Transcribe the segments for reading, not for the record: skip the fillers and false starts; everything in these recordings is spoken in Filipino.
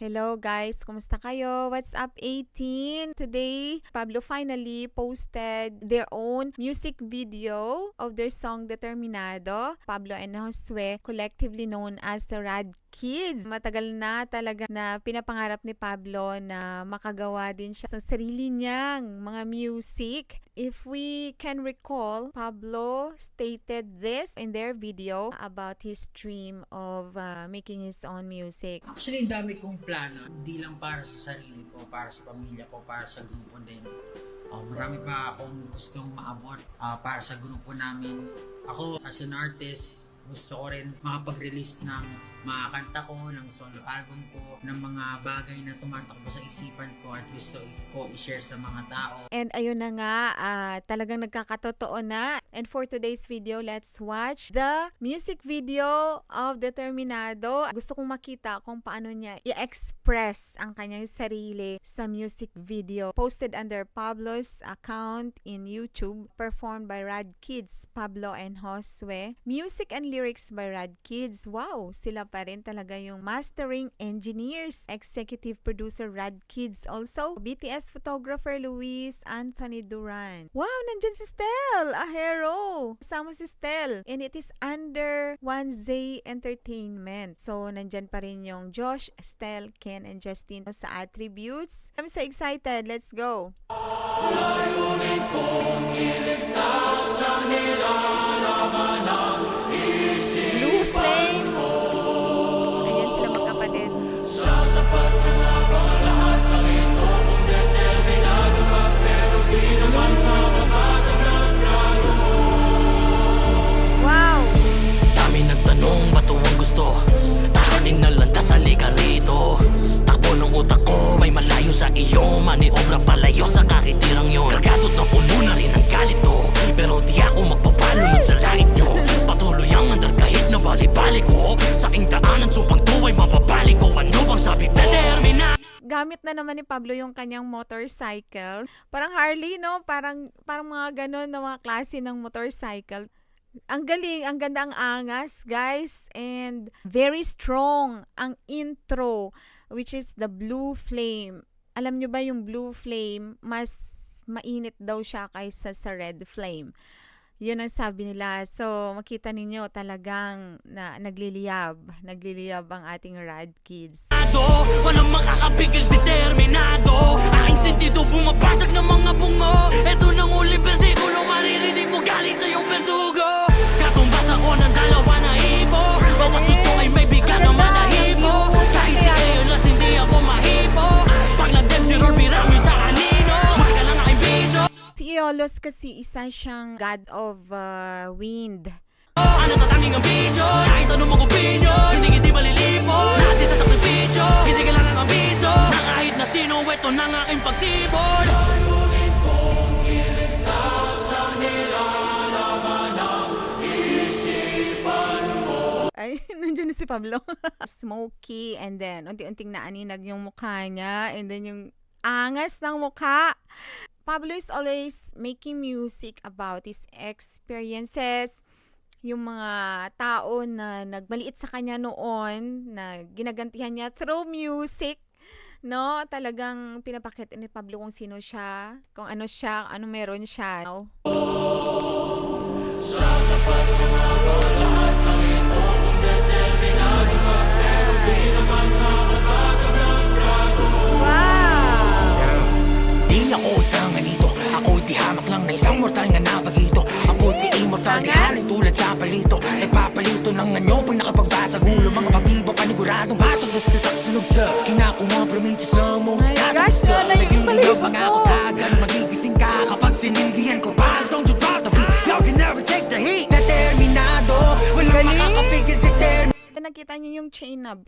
Hello guys, kumusta kayo? What's up 18? Today, Pablo finally posted their own music video of their song Determinado. Pablo and Josue, collectively known as the Rad Kids. Matagal na talaga na pinapangarap ni Pablo na makagawa din siya sa sarili niyang mga music. If we can recall, Pablo stated this in their video about his dream of making his own music. Actually, dami kong plano. Hindi lang para sa sarili ko, para sa pamilya ko, para sa grupo din. Marami pa akong gustong maabot para sa grupo namin. Ako, as an artist, gusto ko rin makapag-release ng mga kanta ko, ng solo album ko, ng mga bagay na tumatakbo sa isipan ko at gusto ko i-share sa mga tao. And ayun na nga, talagang nagkakatotoo na. And for today's video, let's watch the music video of Determinado. Gusto kong makita kung paano niya i-express ang kanyang sarili sa music video. Posted under Pablo's account in YouTube, performed by Rad Kids, Pablo and Josue. Music and lyrics by Rad Kids. Wow, sila pa rin talaga yung mastering engineers. Executive producer Rad Kids also. BTS photographer Luis Anthony Duran. Wow, nandyan si Stel Ahero. Kasama si Stel. And it is under 1Z Entertainment. So, nandyan pa rin yung Josh, Stel, Ken, and Justin sa attributes. I'm so excited. Let's go. Layunin kong iligtas siya nilalaman ng Blue Flame. Ayan sila magkapatid. siya sapat na nga bang lahat ng ito kung determinado ka pero di naman makapasok ng plano. Wow! Dami nagtanong ba't ang gusto tahanin na landas sa liga rito. Takbo ng utak ko may malayo sa iyo, maniobra palayo sa kakitirang yun. Kargadot na puno na rin ang galit to, pero di ako magpapalo nun sa langit nyo. Patuloy ang andar kahit na bali-bali ko sa aking daanan, supang tuway mapapali ko. Ano bang sabi? Determina. Gamit na naman ni Pablo yung kanyang motorcycle. Parang Harley, no? Parang mga ganon na mga klase ng motorcycle. Ang galing, ang ganda, ang angas, guys. And very strong ang intro, which is the Blue Flame. Alam nyo ba yung Blue Flame, mas mainit daw siya kaysa sa Red Flame. Yun ang sabi nila. So, makita ninyo talagang na nagliliyab ang ating Rad Kids. Walang makakapigil, determinado. Aking sentido bumabasag ng mga bungo. Eto nang uling bersikulo, maririnig mo galing sa iyong berdugo. Katumbas ako ng dalawa na hipo. Bawat suntok ay may bigat na malahibo. Kahit si Eolas hindi ako mahipo. Pag nag-dem si Ror, birami sa kanino. Musika lang aking biso. Si Iolos kasi isa siyang god of wind. Ano tatanging ang bisyo? Kahit anong mga opinyon, hindi malilipon. Natin sa sakripisyo, hindi kailangan ang biso. Na kahit na sino, eto ng aking pagsibol. Layunin kong iligtas siya nilalaman ng isipan ko. Ay, nandiyan na si Pablo. Smoky, and then unti-unting naaninag yung mukha niya, and then yung angas ng mukha. Pablo is always making music about his experiences, yung mga tao na nagmaliit sa kanya noon, na ginagantihan niya through music, no? Talagang pinapakita ni Pablo kung sino siya, kung ano siya, ano meron siya. No? Siya sapat na nga bang lahat ng ito kung determinado ka pero di naman makapasok ng plano. Wow! Di ako isang ganito, ako'y di hamak lang na isang mortal nga nabagito. Ako'y di immortal, di halin tulad sa palito. Nagpapalito ng anyo pag nakapagbasa gulo. Mga pabiba paniguradong batong gusto taksunog sa kinakuha promises na most gosh, nagigilog mga kutagan. Magigising ka kapag sinindihan ko. Don't you drop the beat, y'all can never take the heat. Determinado, walang makakapigil, determinado. Nakita niyo yung chain na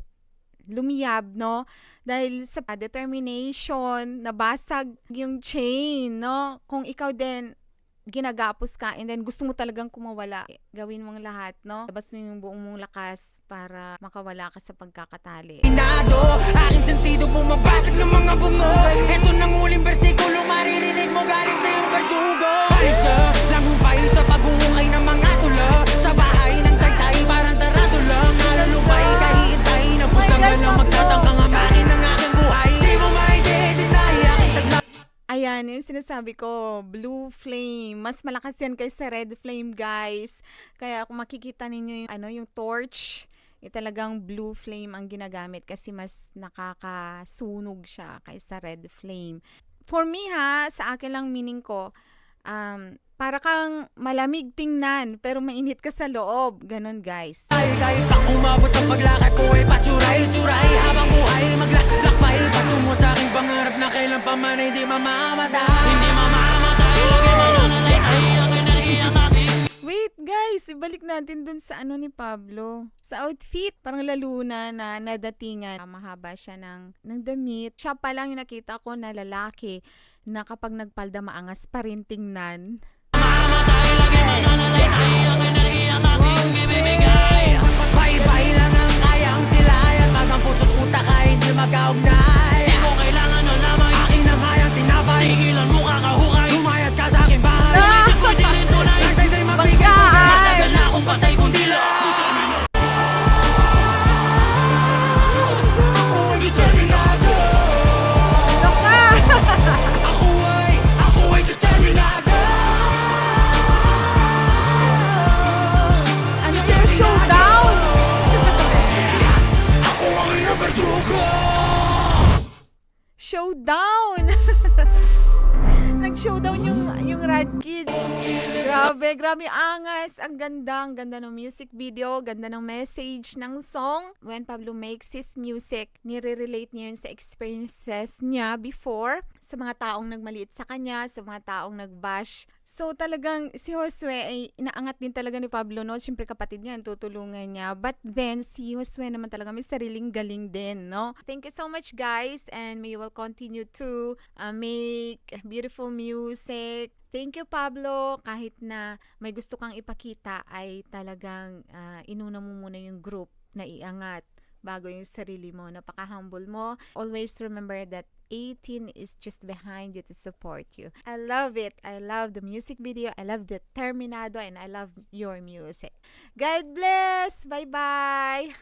lumiyab, no? Dahil sa determination, nabasag yung chain, no? Kung ikaw din, ginagapos ka and then gusto mo talagang kumawala, gawin mong lahat, no? Labas mo yung buong mong lakas para makawala ka sa pagkakatali. Aking sentido bumabasag ng mga bungo. Eto nang uling bersikulo, maririnig mo galing sa iyong berdugo. Isa lang humpay sa pag-uukay ng mga tula. Sa bahay ng saysay parang taratula. Nalulupay kahihintay na pusang galang magtatangkang amahin ng yung sinasabi ko, blue flame. Mas malakas yan kaysa red flame, guys. Kaya kung makikita ninyo yung torch, talagang blue flame ang ginagamit kasi mas nakakasunog siya kaysa red flame. For me sa akin lang meaning ko, para kang malamig tingnan pero mainit ka sa loob. Ganon, guys. Kahit pa umabot ang paglakad ko ay pasuray-suray habang buhay maglakbay patungo sa aking pangarap na kailan pa man hindi mamamatay. Hindi mamamatay, lagi mananalay ay ang enerhiyang aking. Wait, guys, ibalik natin dun sa ni Pablo. Sa outfit, parang laluna na nadatingan. Mahaba siya ng damit. Siya pa lang yung nakita ko na lalaki na kapag nagpalda maangas pa rin tingnan. Mamamatay, lagi mananalay ay ang enerhiyang aking ibibigay. Bye-bye lang ang kayang silay at pag ang puso't utak ay hindi magkaugnay. Di ko kailangan na lamang aking na ngayang tinapay. Tigilan mo kakahukay, lumayas ka sa aking bahay. Isip ko'y di rin tunay, nagsaysay magbigay. Matagal na akong patay kundi lang ako'y determinado. Ako'y determinado. Ano yung showdown? Ako ang iyong verdugo. Showdown! Nag-showdown yung Rad Kids. Grabe angas. Ang ganda ng music video, ganda ng message ng song. When Pablo makes his music, nire-relate niya yun sa experiences niya before, sa mga taong nagmaliit sa kanya, sa mga taong nagbash. So talagang si Josue ay inaangat din talaga ni Pablo, no? Siyempre kapatid niya, tutulungan niya. But then, si Josue naman talaga may sariling galing din, no? Thank you so much, guys, and may you will continue to make beautiful music. Thank you, Pablo. Kahit na may gusto kang ipakita, ay talagang inuna mo muna yung group na iangat bago yung sarili mo. Napaka-humble mo. Always remember that 18 is just behind you to support you. I love it. I love the music video. I love the Terminado, and I love your music. God bless. Bye-bye.